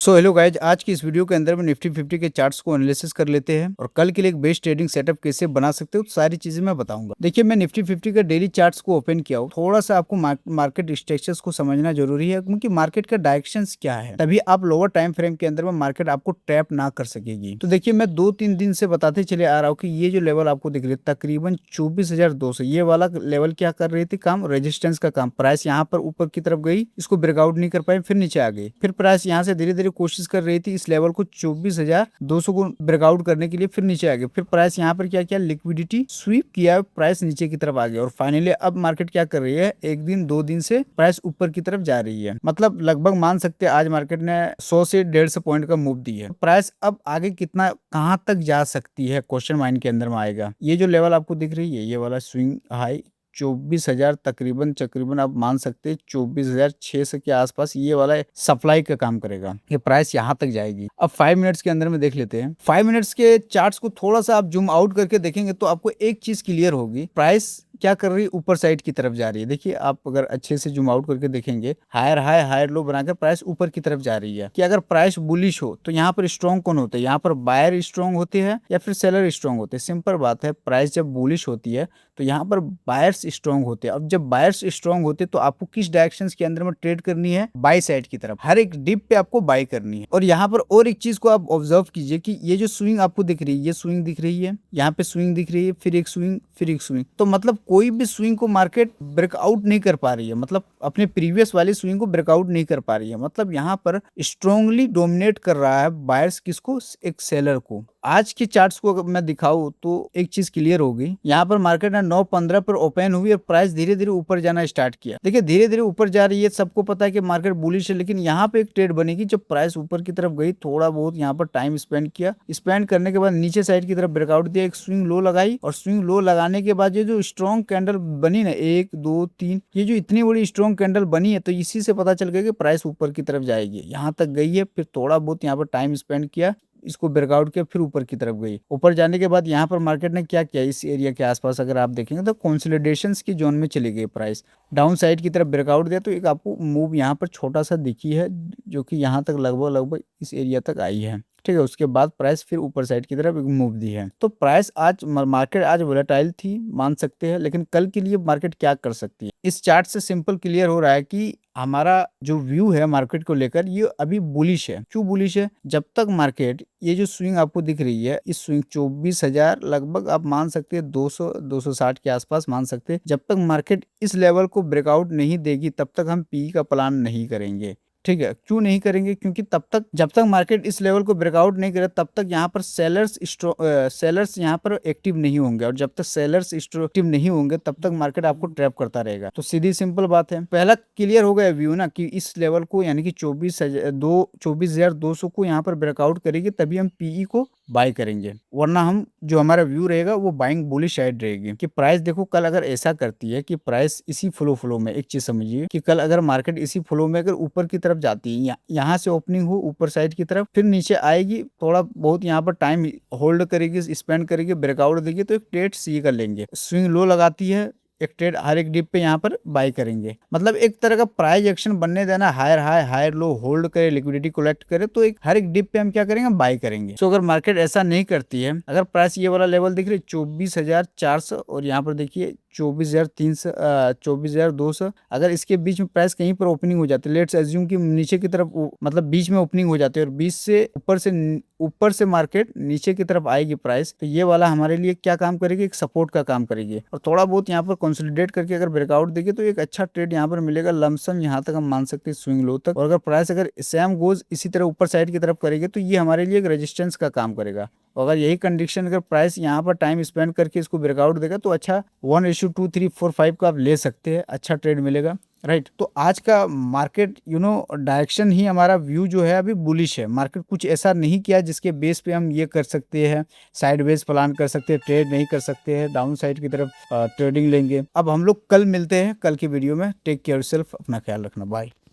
So hello guys, आज की इस वीडियो के अंदर में निफ्टी 50 के चार्ट्स को एनालिसिस कर लेते हैं और कल के लिए एक बेस्ट ट्रेडिंग सेटअप कैसे बना सकते हो, तो सारी चीजें मैं बताऊंगा। देखिए, मैं निफ्टी 50 का डेली चार्ट्स को ओपन किया हूँ। थोड़ा सा आपको मार्केट स्ट्रक्चर्स को समझना जरूरी है, क्योंकि मार्केट का डायरेक्शंस क्या है, तभी आप लोअर टाइम फ्रेम के अंदर में मार्केट आपको ट्रैप ना कर सकेगी। तो देखिए, मैं 2-3 दिन से बताते चले आ रहा हूँ कि ये जो लेवल आपको दिख रही है तकरीबन 24,200, ये वाला लेवल क्या कर रही थी काम, रेजिस्टेंस का काम। प्राइस यहाँ पर ऊपर की तरफ गई, इसको ब्रेकआउट नहीं कर पाई, फिर नीचे आ गई। फिर प्राइस यहाँ से धीरे धीरे कोशिश कर रही थी इस लेवल को 24,200 को ब्रेकआउट करने के लिए, फिर नीचे आ गए। फिर प्राइस यहाँ पर क्या किया, लिक्विडिटी स्वीप किया, प्राइस नीचे की तरफ आ गया और फाइनली अब मार्केट क्या कर रही है, एक दिन 2 दिन से प्राइस ऊपर की तरफ जा रही है। मतलब लगभग मान सकते हैं आज मार्केट ने 100 से 150 पॉइंट का मूव दी है। प्राइस अब आगे कितना कहां तक जा सकती है, क्वेश्चन माइंड के अंदर में आएगा। ये जो लेवल आपको दिख रही है, ये वाला स्विंग हाई 24,000 तकरीबन आप मान सकते हैं 24,600 के आसपास ये वाला सप्लाई का काम करेगा। ये प्राइस यहाँ तक जाएगी। अब 5 मिनट्स के अंदर में देख लेते हैं। 5 मिनट्स के चार्ट्स को थोड़ा सा आप जूम आउट करके देखेंगे तो आपको एक चीज क्लियर होगी, प्राइस क्या कर रही है, ऊपर साइड की तरफ जा रही है। देखिए, आप अगर अच्छे से जूम आउट करके देखेंगे, हायर हाई हायर लो बनाकर प्राइस ऊपर की तरफ जा रही है। कि अगर प्राइस बुलिश हो तो यहाँ पर स्ट्रॉन्ग कौन होता है, यहाँ पर बायर स्ट्रॉन्ग होते हैं या फिर सेलर स्ट्रॉन्ग होते हैं। सिंपल बात है, प्राइस जब बुलिश होती है तो यहाँ पर बायर्स स्ट्रॉन्ग होते हैं। अब जब बायर्स स्ट्रॉन्ग होते हैं तो आपको किस डायरेक्शन के अंदर में ट्रेड करनी है, बाई साइड की तरफ। हर एक डिप पे आपको बाई करनी है। और यहाँ पर और एक चीज को आप ऑब्जर्व कीजिए कि ये जो स्विंग आपको दिख रही है, ये स्विंग दिख रही है, यहाँ पे स्विंग दिख रही है, फिर एक स्विंग, फिर एक स्विंग। तो मतलब कोई भी स्विंग को मार्केट ब्रेकआउट नहीं कर पा रही है, मतलब अपने प्रीवियस वाली स्विंग को ब्रेकआउट नहीं कर पा रही है। मतलब यहाँ पर स्ट्रांगली डोमिनेट कर रहा है बायर्स किसको, एक सेलर को। आज के चार्ट्स को अगर मैं दिखाऊं तो एक चीज क्लियर होगी। यहाँ पर मार्केट 9:15 पर ओपन हुई और प्राइस धीरे धीरे ऊपर जाना स्टार्ट किया। देखिए, धीरे धीरे ऊपर जा रही है, सबको पता है कि मार्केट बुलिश है, लेकिन यहाँ पे एक ट्रेड बनेगी। जब प्राइस ऊपर की तरफ गई, थोड़ा बहुत यहाँ पर टाइम स्पेंड किया, स्पेंड करने के बाद नीचे साइड की तरफ ब्रेकआउट दिया, एक स्विंग लो लगाई और स्विंग लो लगाने के बाद ये जो स्ट्रॉन्ग कैंडल बनी ना, 1 2 3, ये जो इतनी बड़ी स्ट्रॉन्ग कैंडल बनी है, तो इसी से पता चल गया कि प्राइस ऊपर की तरफ जाएगी। यहाँ तक गई है, फिर थोड़ा बहुत यहाँ पर टाइम स्पेंड किया, इसको ब्रेकआउट किया, फिर ऊपर की तरफ गई। ऊपर जाने के बाद यहाँ पर मार्केट ने क्या किया, इस एरिया के आसपास अगर आप देखेंगे तो कंसोलिडेशंस की जोन में चली गई। प्राइस डाउन साइड की तरफ ब्रेकआउट दिया, तो एक आपको मूव यहाँ पर छोटा सा दिखी है, जो कि यहाँ तक लगभग इस एरिया तक आई है। ठीक है, उसके बाद प्राइस फिर ऊपर साइड की तरफ एक मूव दी है। तो प्राइस आज मार्केट आज वोलेटाइल थी मान सकते हैं, लेकिन कल के लिए मार्केट क्या कर सकती है, इस चार्ट से सिंपल क्लियर हो रहा है कि हमारा जो व्यू है मार्केट को लेकर, ये अभी बुलिश है। क्यों बुलिश है, जब तक मार्केट ये जो स्विंग आपको दिख रही है, इस स्विंग 24,000 लगभग आप मान सकते हैं 200-260 के आसपास मान सकते हैं, जब तक मार्केट इस लेवल को ब्रेकआउट नहीं देगी तब तक हम पी का प्लान नहीं करेंगे। ठीक है, क्यों नहीं करेंगे, क्योंकि तब तक जब तक मार्केट इस लेवल को ब्रेकआउट नहीं करे तब तक यहाँ पर सेलर्स यहाँ पर एक्टिव नहीं होंगे, और जब तक सेलर्स एक्टिव नहीं होंगे तब तक मार्केट आपको ट्रैप करता रहेगा। तो सीधी सिंपल बात है, पहला क्लियर हो गया व्यू ना कि इस लेवल को यानी कि 24,200 को यहाँ पर ब्रेकआउट करेगी, तभी हम पीई को बाय करेंगे, वरना हम जो हमारा व्यू रहेगा वो बाइंग बुलिश साइड रहेगी। कि प्राइस देखो, कल अगर ऐसा करती है कि प्राइस इसी फ्लो में, एक चीज समझिए कि कल अगर मार्केट इसी फ्लो में अगर ऊपर की तरफ जाती है, यहाँ से ओपनिंग हो ऊपर साइड की तरफ, फिर नीचे आएगी, थोड़ा बहुत यहाँ पर टाइम होल्ड करेगी, स्पेंड करेगी, ब्रेकआउट देगी, तो एक ट्रेड सी कर लेंगे। स्विंग लो लगाती है, एक ट्रेड हर एक डिप पे यहाँ पर बाय करेंगे। मतलब एक तरह का प्राइस एक्शन बनने देना, higher high higher low hold करे, लिक्विडिटी कलेक्ट करे, तो एक हर एक डिप पे हम क्या करेंगे, बाय करेंगे। सो अगर मार्केट ऐसा नहीं करती है, अगर प्राइस ये वाला लेवल दिख रही है 24,400 और यहाँ पर देखिए 24,300 24,200, अगर इसके बीच में प्राइस कहीं पर ओपनिंग हो जाती है, लेट्स अज्यूम कि नीचे की तरफ मतलब बीच में ओपनिंग हो जाती है और बीच से ऊपर से मार्केट नीचे की तरफ आएगी प्राइस, तो ये वाला हमारे लिए क्या काम करेगी, एक सपोर्ट का काम करेगी। और थोड़ा बहुत यहाँ पर कंसोलिडेट करके अगर ब्रेकआउट देगी तो एक अच्छा ट्रेड यहाँ पर मिलेगा, लमसम यहाँ तक हम मान सकते हैं स्विंग लो तक। और अगर प्राइस अगर सेम गोज इसी तरह ऊपर साइड की तरफ करेगी तो ये हमारे लिए एक रेजिस्टेंस का काम करेगा। अगर यही कंडीशन अगर प्राइस यहाँ पर टाइम स्पेंड करके इसको ब्रेकआउट देगा तो अच्छा 1:2 3 4 5 का आप ले सकते हैं, अच्छा ट्रेड मिलेगा। राइट, तो आज का मार्केट डायरेक्शन ही हमारा व्यू जो है अभी बुलिश है। मार्केट कुछ ऐसा नहीं किया जिसके बेस पे हम ये कर सकते हैं, साइड वेज प्लान कर सकते हैं, ट्रेड नहीं कर सकते हैं, डाउन साइड की तरफ ट्रेडिंग लेंगे। अब हम लोग कल मिलते हैं, कल की वीडियो में। टेक केयर सेल्फ, अपना ख्याल रखना, बाय।